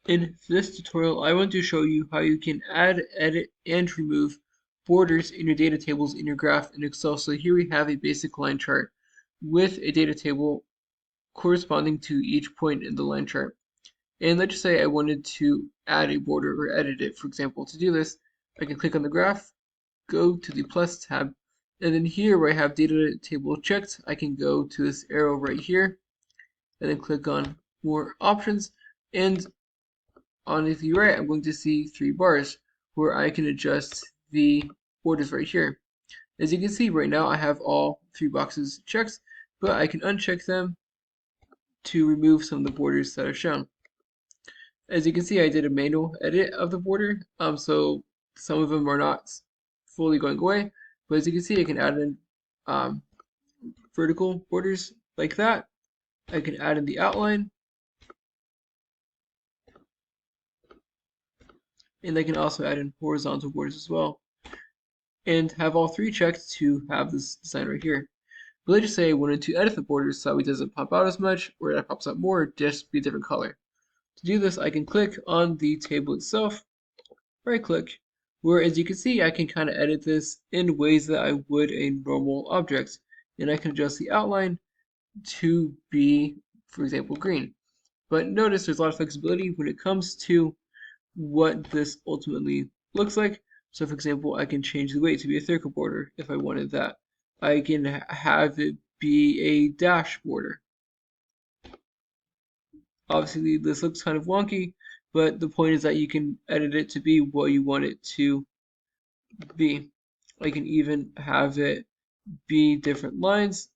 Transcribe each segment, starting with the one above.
In this tutorial, I want to show you how you can add, edit, and remove borders in your data tables in your graph in Excel. So here we have a basic line chart with a data table corresponding to each point in the line chart. And let's just say I wanted to add a border or edit it. For example, to do this, I can click on the graph, go to the plus tab, and then here where I have data table checked, I can go to this arrow right here, and then click on more options, and on the right, I'm going to see 3 bars where I can adjust the borders right here. As you can see right now, I have all 3 boxes checked, but I can uncheck them to remove some of the borders that are shown. As you can see, I did a manual edit of the border, so some of them are not fully going away, but as you can see, I can add in vertical borders like that. I can add in the outline, and I can also add in horizontal borders as well, and have all 3 checked to have this design right here. But let's just say I wanted to edit the borders so it doesn't pop out as much, or it pops out more, just be a different color. To do this, I can click on the table itself, right click, where as you can see, I can kind of edit this in ways that I would a normal object. And I can adjust the outline to be, for example, green. But notice there's a lot of flexibility when it comes to what this ultimately looks like. So for example, I can change the weight to be a circle border if I wanted that. I can have it be a dash border. Obviously this looks kind of wonky, but the point is that you can edit it to be what you want it to be. I can even have it be different lines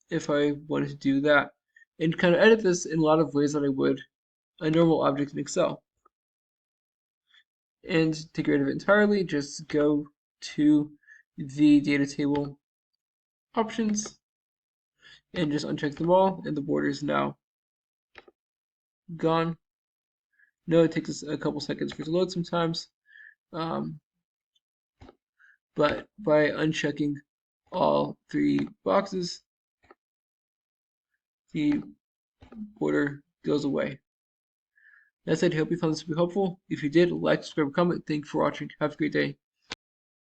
if I wanted to do that, and kind of edit this in a lot of ways that I would a normal object in Excel. And to get rid of it entirely, just go to the data table options and just uncheck them all, and the border is now gone. No, it takes us a couple seconds for it to load sometimes, but by unchecking all 3 boxes, the border goes away. That said, I hope you found this to be helpful. If you did, like, subscribe, comment. Thank you for watching. Have a great day.